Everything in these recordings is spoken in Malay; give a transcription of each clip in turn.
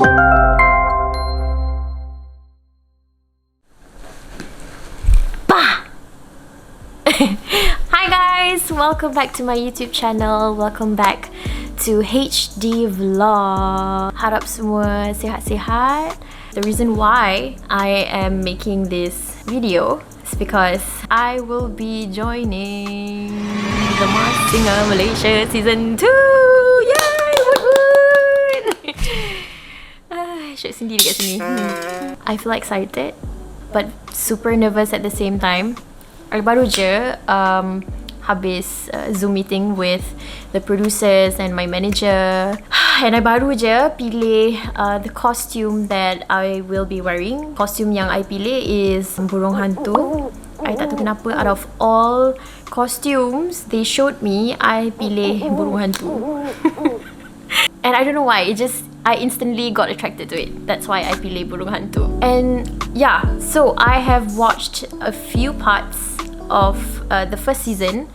Hi guys, welcome back to my YouTube channel. Welcome back to HD Vlog. Harap semua sihat-sihat. The reason why I am making this video is because I will be joining the Masked Singer Malaysia Season 2. Yay! Woot woot! Syok sendiri kat sini. I feel excited but super nervous at the same time. Baru je habis Zoom meeting with the producers and my manager, and I baru je pilih the costume that I will be wearing. Costume yang I pilih is Burung Hantu. I tak tahu kenapa, out of all costumes they showed me, I pilih Burung Hantu. And I don't know why, I instantly got attracted to it. That's why I pilih Burung Hantu. And yeah, so I have watched a few parts of the first season,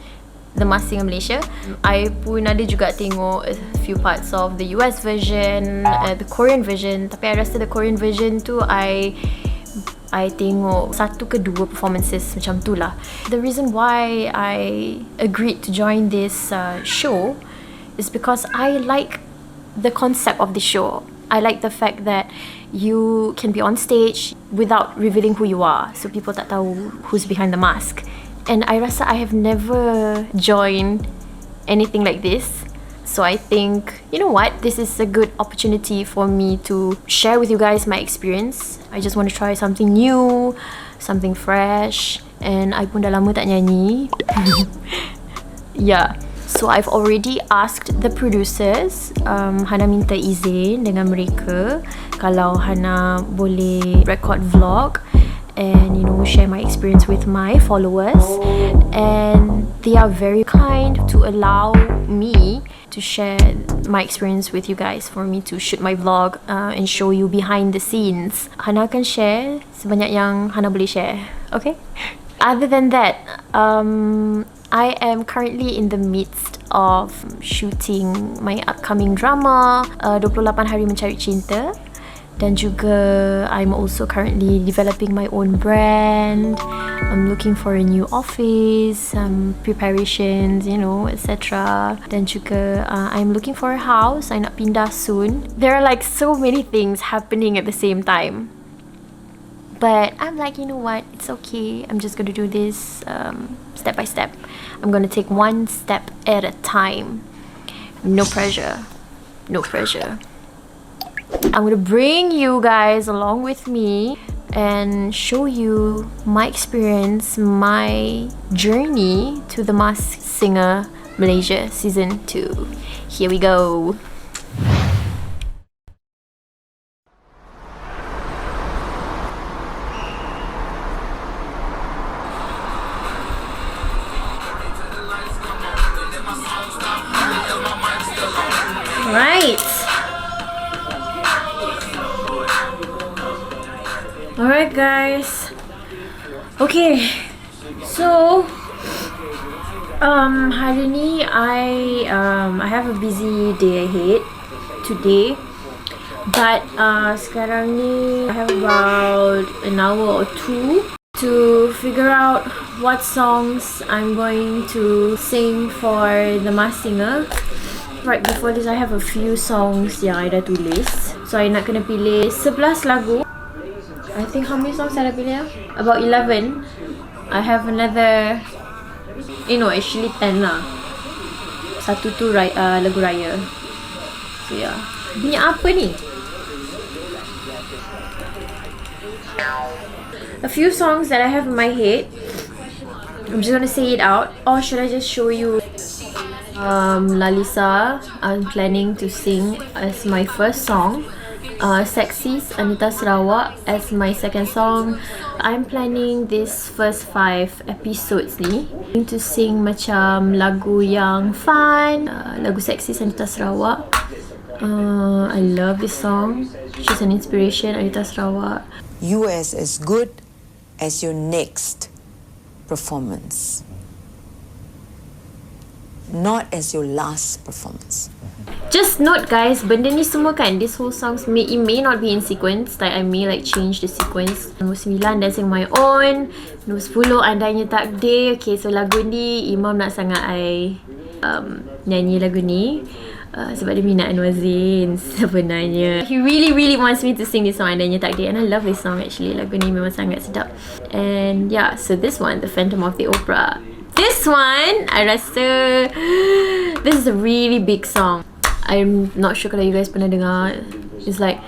The Masked Singer Malaysia. I pun ada juga tengok a few parts of the US version, the Korean version. Tapi I rasa the Korean version tu I tengok satu ke dua performances macam tu lah. The reason why I agreed to join this show is because I like the concept of the show. I like the fact that you can be on stage without revealing who you are, so people tak tahu who's behind the mask. And I rasa I have never joined anything like this, so I think, you know what, this is a good opportunity for me to share with you guys my experience. I just want to try something new, something fresh, and I pun dah lama tak nyanyi. Yeah, so I've already asked the producers. Hana minta izin dengan mereka kalau Hana boleh record vlog and, you know, share my experience with my followers, and they are very kind to allow me to share my experience with you guys, for me to shoot my vlog and show you behind the scenes. Hana akan share sebanyak yang Hana boleh share, okay? Other than that, I am currently in the midst of shooting my upcoming drama, 28 Hari Mencari Cinta. Dan juga I'm also currently developing my own brand. I'm looking for a new office, preparations, you know, etc. Dan juga I'm looking for a house. I nak pindah soon. There are like so many things happening at the same time. But I'm like, you know what, it's okay. I'm just gonna do this step by step. I'm gonna take one step at a time. No pressure. No pressure. I'm gonna bring you guys along with me and show you my experience, my journey to the Masked Singer Malaysia Season 2. Here we go. Right. Alright guys, okay, so hari ni I have a busy day ahead today, but sekarang ni I have about an hour or two to figure out what songs I'm going to sing for the Masked Singer. Right before this, I have a few songs yang I dah tulis, so I nak kena pilih 11 lagu. I think how many songs I dah pilih? About 11. I have another, you know, actually 10 lah. Satu tu lagu raya. So yeah. Bunyi apa ni? A few songs that I have in my head. I'm just gonna say it out. Or should I just show you? Delisha, I'm planning to sing as my first song. Sexys Anita Sarawak as my second song. I'm planning this first 5 episodes ni to sing macam lagu yang fun, lagu Sexys Anita Sarawak. I love this song. She's an inspiration, Anita Sarawak. You as good as your next performance, not as your last performance. Just note guys, benda ni semua kan, this whole songs it may not be in sequence. Like I may like change the sequence. Nombor 9 Dancing My Own. Nombor 10 Andainya Takdir. Okay, so lagu ni Imam nak sangat I nyanyi lagu ni sebab dia minat Anwar Zain sebenarnya. He really wants me to sing this song, Andainya Takdir, and I love this song actually. Lagu ni memang sangat sedap. And yeah, so this one, The Phantom of the Opera. This one, I rasa this is a really big song. I'm not sure kalau you guys pernah dengar. It's like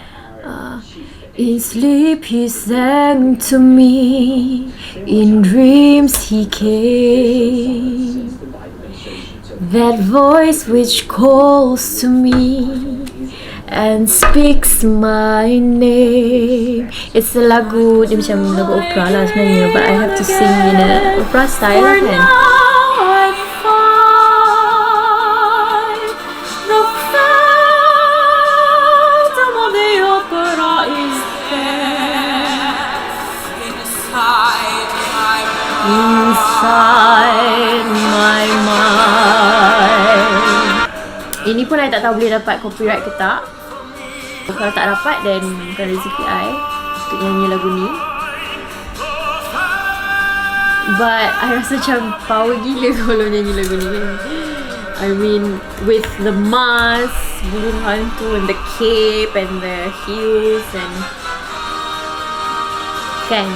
in sleep he sang to me, in dreams he came, that voice which calls to me and speaks my name. It's a lagu, dia macam lagu opera lah sebenarnya, but I have to sing in a opera style lah kan. Inside my mind. Ini pun I tak tahu boleh dapat copyright ke tak. Kalau tak dapat, then bukan rezeki I untuk nyanyi lagu ni. But I rasa macam power gila kalau nyanyi lagu ni. I mean, with the mask, Burung Hantu, and the cape, and the heels, and kan.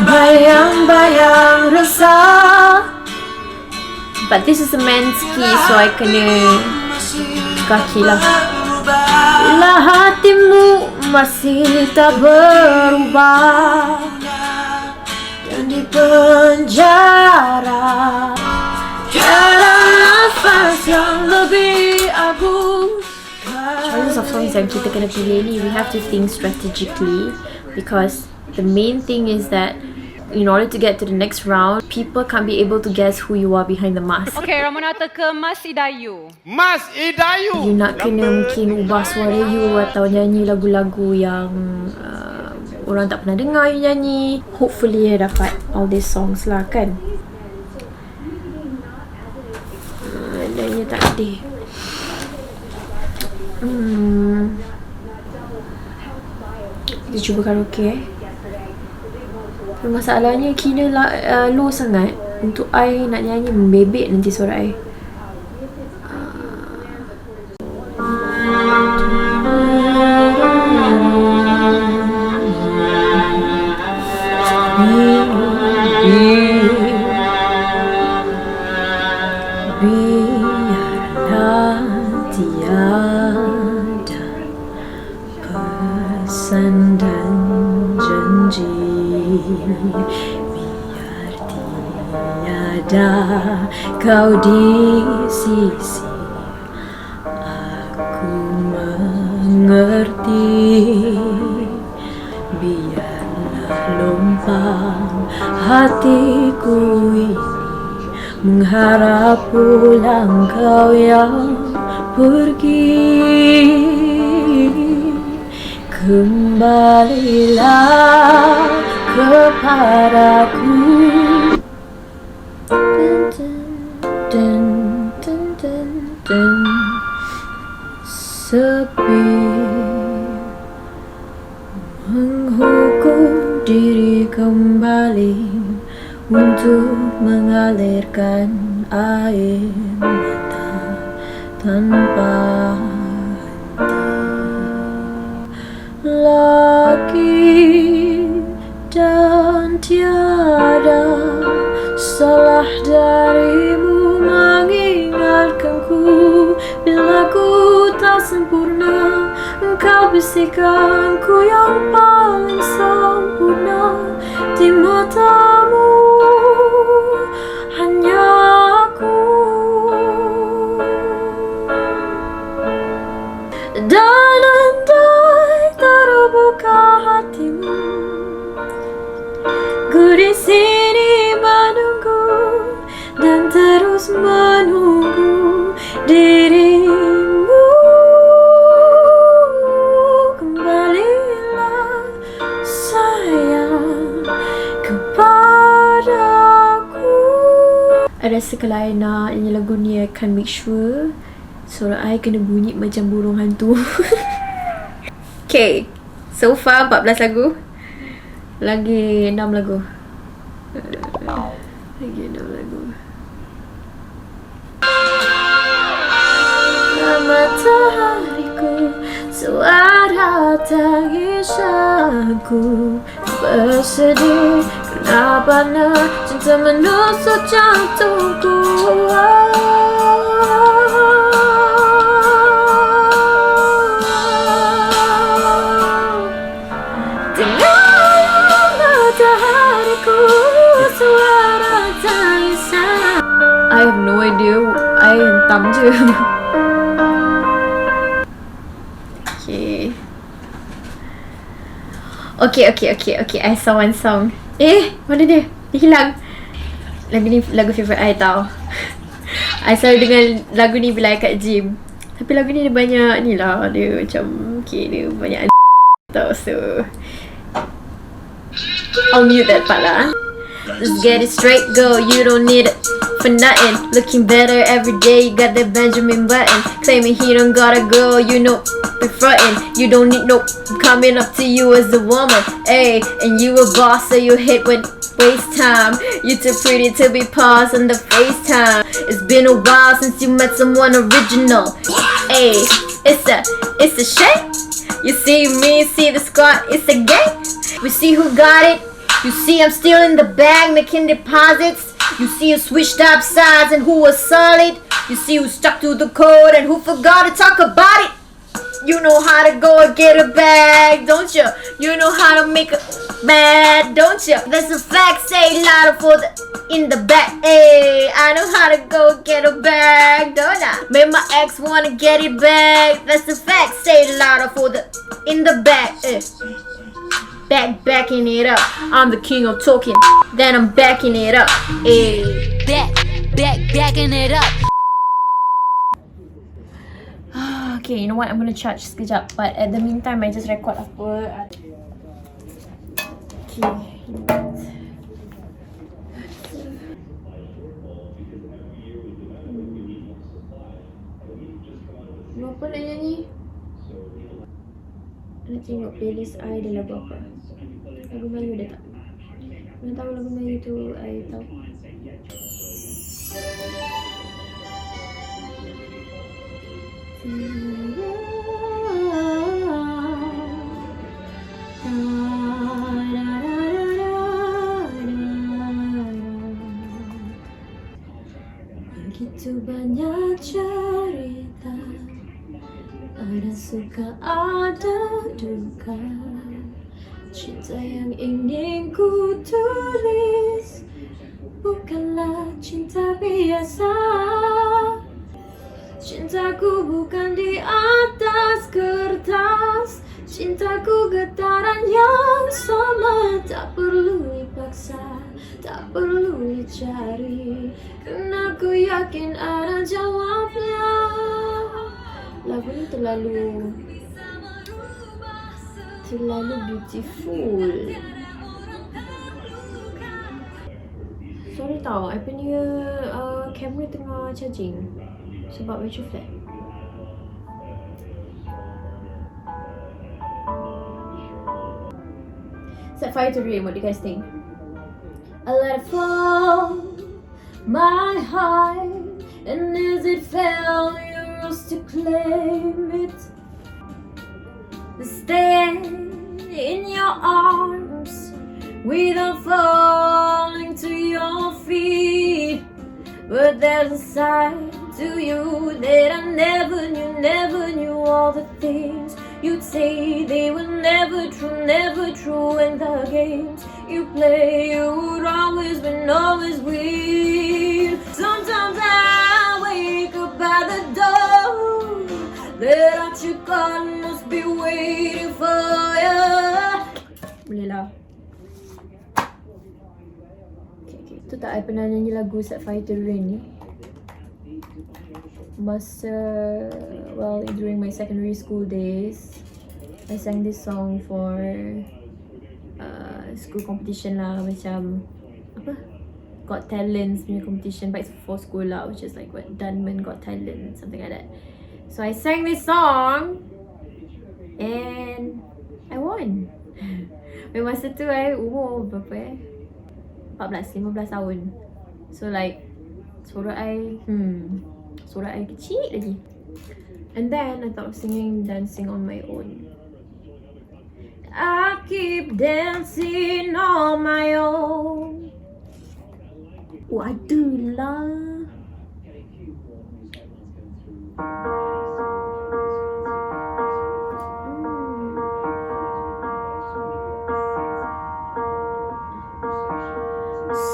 Bayang-bayang rasa. But this is a man's key, so I kena kaki lah. Bila hatimu masih tak berubah dan di penjara dalam nafas yang lebih agung. Choices of songs yang kita kena pilih ni, we have to think strategically, because the main thing is that in order to get to the next round, people can't be able to guess who you are behind the mask. Okay, Ramonata ke Mas Idayu. Mas Idayu. You nak kena mungkin ubah suara you atau nyanyi lagu-lagu yang orang tak pernah dengar you nyanyi. Hopefully you dapat all these songs lah kan. Andainya Takdir. Kita cuba karaoke Masalahnya kira low sangat. Untuk I nak nyanyi membebek nanti suara I. Biarlah tiada pesan dan janji, biar tiada kau di sisi, aku mengerti. Biarlah lompang hatiku ini mengharap pulang kau yang pergi. Kembalilah kepadaku. Sepi menghukum diri kembali untuk mengalirkan air mata tanpa lagi, dan tiada salah darimu mengingatkanku bila ku tak sempurna. Engkau bisikanku yang paling sempurna di matamu, hanya aku. Dan andai terbuka hatimu, ku di sini menunggu dan terus menunggu dirimu. Kembalilah sayang kepada I rasa kalau I nak nyanyi lagu ni, I akan make sure suara I kena bunyi macam burung hantu. Okay, so far 14 lagu. Lagi 6 lagu. Lagi 6 lagu. Matahariku, suara tangisanku bersedih. Kenapa cinta menusuk jantungku? Dengar matahariku, suara tangisan. I have no idea. I hentam je. Okay. I saw one song. Mana dia? Dia hilang. Lagu ni lagu favourite I tau. I selalu dengar lagu ni bila I kat gym. Tapi lagu ni dia banyak ni lah. Dia macam dia banyak tau. So I'll mute that part lah. Let's get it straight, girl. You don't need it for nothing. Looking better every day. You got that Benjamin Button. Claiming he don't got a girl, you know, be frontin'. You don't need no coming up to you as a woman. Ayy, and you a boss, so you hit with waste time. You too pretty to be paused on the FaceTime. It's been a while since you met someone original. Ayy, it's a shame. You see me, see the squad, it's a game. We see who got it. You see I'm still in the bag making deposits. You see who switched up sides and who was solid. You see who stuck to the code and who forgot to talk about it. You know how to go and get a bag, don't you? You know how to make a bad, don't you? That's a fact, say louder for the in the back. Hey, I know how to go get a bag, don't I? Make my ex wanna get it back. That's a fact, say louder for the in the back. Backing it up. I'm the king of talking, then I'm backing it up. Backing it up. Okay, you know what? I'm gonna charge sekejap. But at the meantime, I just record apa. Okay. Apa nak nyanyi? Nak tengok playlist I ada lagu apa. Lagu Melayu ada tak? Mana tahu lagu Melayu tu I tahu. Begitu banyak cerita, ada suka ada duka. Cinta yang ingin ku tulis bukanlah cinta biasa. Cintaku bukan di atas kertas. Cintaku getaran yang sama. Tak perlu dipaksa, tak perlu dicari, karena ku yakin ada jawabnya. Lagu ni terlalu beautiful. Sorry tau, I punya kamera tengah charging sebab battery flat. Set fire to rain, what do you guys think? I let it fall, my heart, and as it fell, you rose to claim it. Stay in your arms without falling to your feet. But there's a side to you that I never knew all the things you'd say. They were never true, and the games you play, you would always win, always win. Sometimes I wake up by the door that I took on, must be waiting for you. Boleh lah. Okay. Tu tak I pernah nyanyi lagu Set Fire to Rain ni. During my secondary school days, I sang this song for school competition lah, macam apa? Got Talents punya competition, but it's for sekolah, which is like what, Dunman Got Talent, something like that. So I sang this song and I won. Masa tu umur berapa 14-15 tahun. So like suara I kecil lagi. And then I thought of singing, dancing on my own. I keep dancing on my own. Oh, I do lah.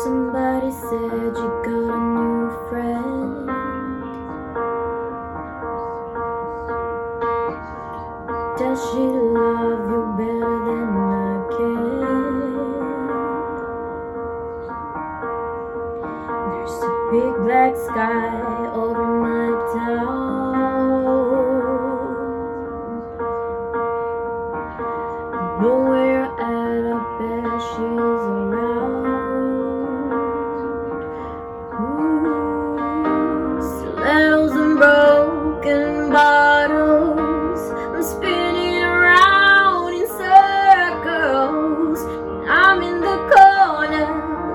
Somebody said you got a new friend. Does she love you better than I can? There's a big black sky over my town. Nowhere at, I bet she's around. Stilettos and broken bottles, I'm spinning around in circles. I'm in the corner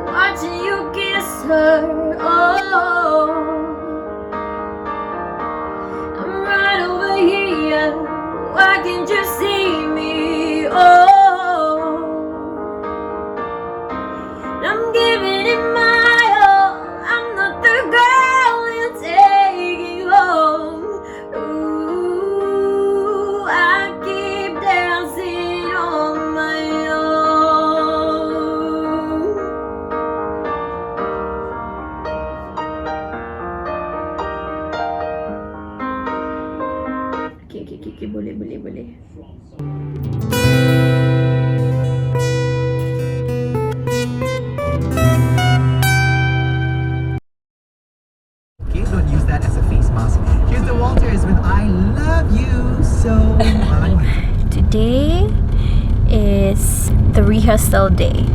watching you kiss her. Oh, I'm right over here. Why can't you see me? Oh, I'm giving it my all. I'm not the girl you're taking home. Ooh, I keep dancing on my own. Okay, boleh. Okay, don't use that as a face mask. Here's the Walters with I Love You So Much. Today is the rehearsal day.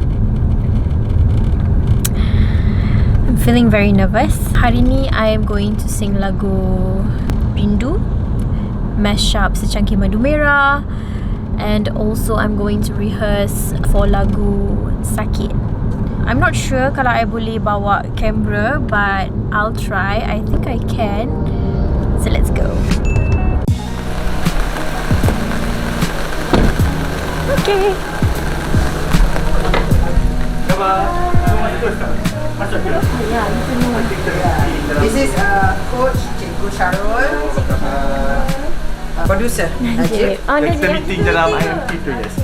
I'm feeling very nervous. Hari ni I am going to sing lagu Rindu, mashup Secangkir Madu Merah, and also I'm going to rehearse for lagu Sakit. I'm not sure kalau I boleh bawa kamera, but I'll try. I think I can. So let's go. Okay. This is Coach Cikgu Syarul, producer Najib. Kita meeting dalam IMT tu, yes.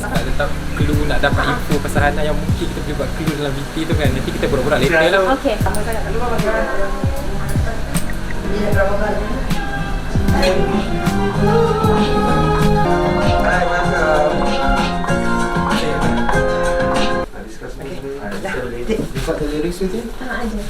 Tetap clue nak dapat info pasal Hana yang mungkin kita boleh buat clue dalam VT tu kan. Nanti kita borak-borak later lah. Okay. You got the lyrics with you? Ada.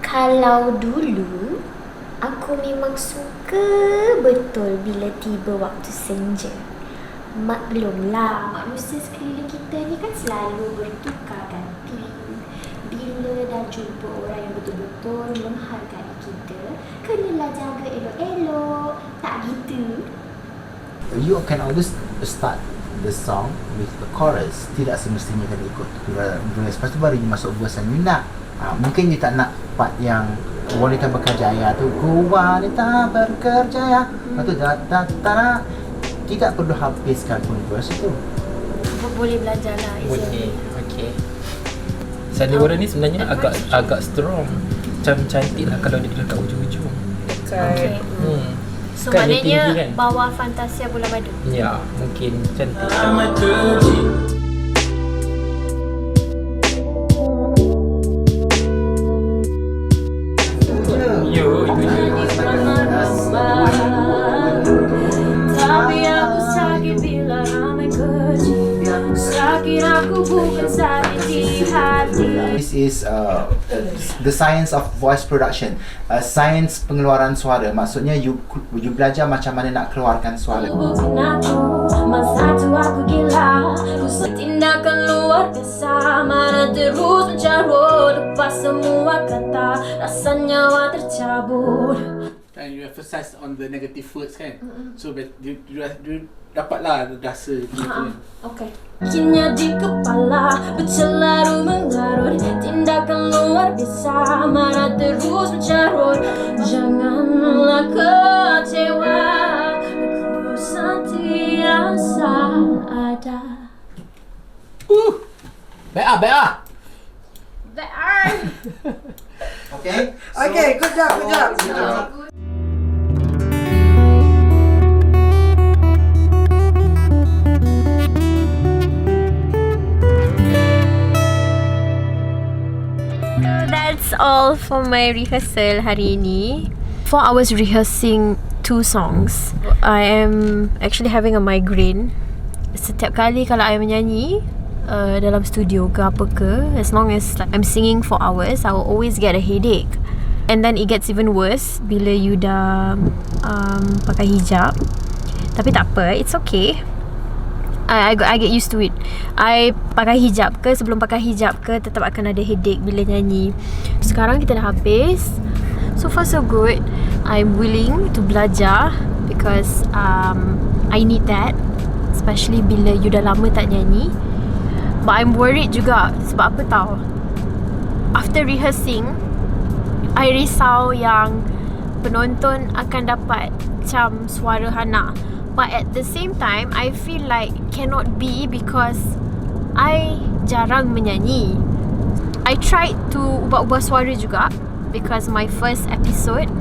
Kalau dulu, aku memang suka betul bila tiba waktu senja. Maklumlah, manusia sekeliling kita ni kan selalu bertukar ganti. Bila dah jumpa orang yang betul-betul menghargai kita, kenalah jaga elok-elok. Tak gitu? You can always start the song with the chorus. Tidak semestinya kena ikut verse. Lepas tu baru you masuk verse yang you nak. Mungkin you tak nak part yang wanita berkerjaya tu. Ku wanita berkerjaya. Lepas tu da-da-da-da. Tidak perlu habiskan pun verse tu. Boleh belajar lah. Boleh. Okay. Sandiwara ni sebenarnya agak strong. Macam cantik lah kalau dia dekat ujung-ujung. Okay. So Kan dia maknanya tinggi kan? bawah Fantasia Bulan Madu. Ya, mungkin cantik. this is the science of voice production. Science pengeluaran suara. Maksudnya you belajar macam mana nak keluarkan suara. Masa tu aku gila, ku tindakan luar biasa, mana terus mencarut lepas semua kata, rasa nyawa tercabut. And you emphasize on the negative words kan, so you dapatlah rasa gitu kan. Okay. Kinya di kepala bercelaru mengarut, tindakan luar biasa, mana terus mencarut. Janganlah kecewa, ku sentiasa ada. Baik. Okay? Okay, good job. That's all for my rehearsal hari ini. 4 hours rehearsing 2 songs. I am actually having a migraine. Setiap kali kalau I menyanyi dalam studio ke apa ke, as long as I'm singing 4 hours, I will always get a headache. And then it gets even worse bila you dah pakai hijab. Tapi tak apa, it's okay. I get used to it. I pakai hijab ke, sebelum pakai hijab ke, tetap akan ada headache bila nyanyi. Sekarang kita dah habis. So far so good. I'm willing to belajar because I need that, especially bila you dah lama tak nyanyi. But I'm worried juga. Sebab apa tau? After rehearsing, I risau yang penonton akan dapat macam suara Hana. But at the same time, I feel like cannot be because I jarang menyanyi. I tried to ubah-ubah suara juga because my first episode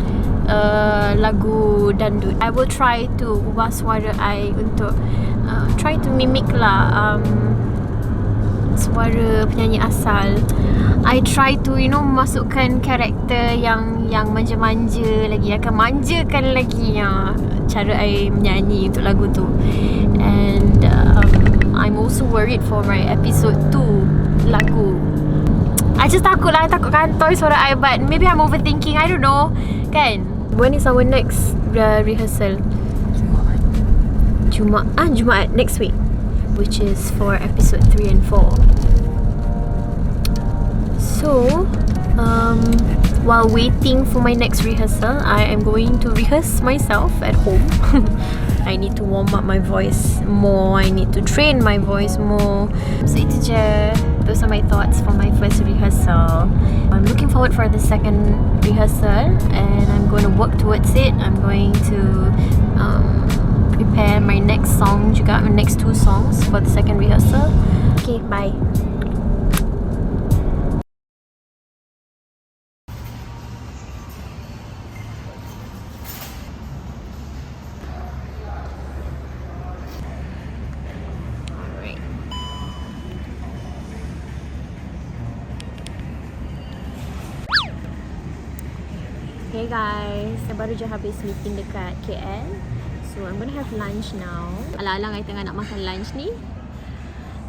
lagu dandut. I will try to ubah suara I untuk try to mimic lah suara penyanyi asal. I try to masukkan karakter yang manja-manja lagi, akan manjakan lagi cara I menyanyi untuk lagu tu. And I'm also worried for my episode 2 lagu. I just takut kantoi suara I, but maybe I'm overthinking, I don't know kan. When is our next rehearsal? Jumaat next week, which is for episode 3 and 4. So while waiting for my next rehearsal, I am going to rehearse myself at home. I need to warm up my voice more, I need to train my voice more. So itu je. Those are my thoughts for my first rehearsal. I'm looking forward for the second rehearsal and I'm going to work towards it. I'm going to prepare my next song juga, my next 2 songs for the second rehearsal. Okay, bye. Hey guys, saya baru je habis meeting dekat KL. So I'm gonna have lunch now. Alang-alang I tengah nak makan lunch ni,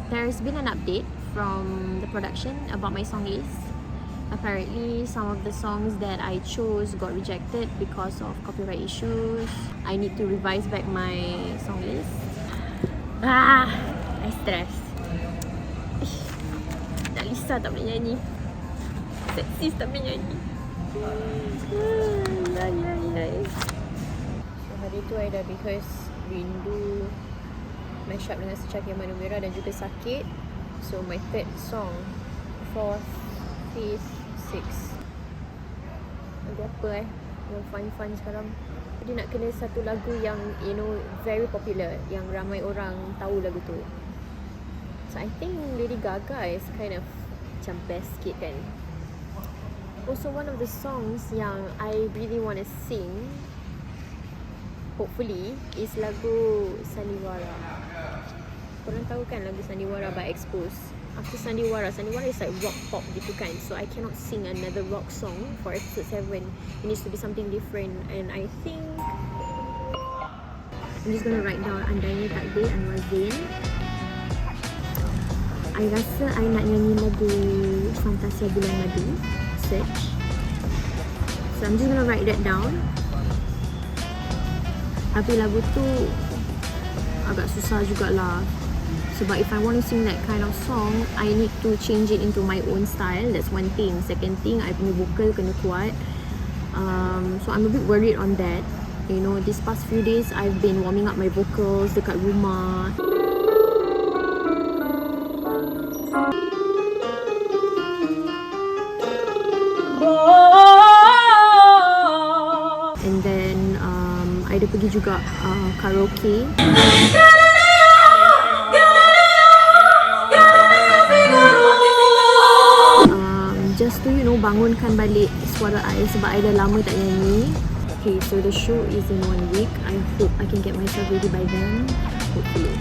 there's been an update from the production about my song list. Apparently some of the songs that I chose got rejected because of copyright issues. I need to revise back my song list. I stress. Delisha tak boleh nyanyi, Sexy tak boleh nyanyi. So hari tu I dah rehearse Rindu, mash up dengan Secangkir Madu Merah dan juga Sakit. So my third song, 4th, 5th, 6th, lagu apa yang fun-fun sekarang. Dia nak kena satu lagu yang very popular, yang ramai orang tahu lagu tu. So I think Lady Gaga is kind of macam best sikit kan. Also one of the songs yang I really want to sing, hopefully, is lagu Sandiwara. Korang tahu kan lagu Sandiwara by Expose? After Sandiwara is like rock pop gitu kan. So I cannot sing another rock song for episode 7. It needs to be something different. And I think I'm just gonna write down Andainya Takdir, Anwar Zain. I rasa I nak nyanyi lagu Fantasia Bulan Madu, Search. So I'm just gonna write that down. Tapi lagu tu agak susah jugalah. Sebab if I want to sing that kind of song, I need to change it into my own style. That's one thing. Second thing, I punya vocal kena kuat. So I'm a bit worried on that. You know, these past few days, I've been warming up my vocals dekat rumah. And then, I ada pergi juga karaoke. Just to, you know, bangunkan balik suara I sebab I dah lama tak nyanyi. Okay, so the show is in 1 week. I hope I can get myself ready by then. Hopefully.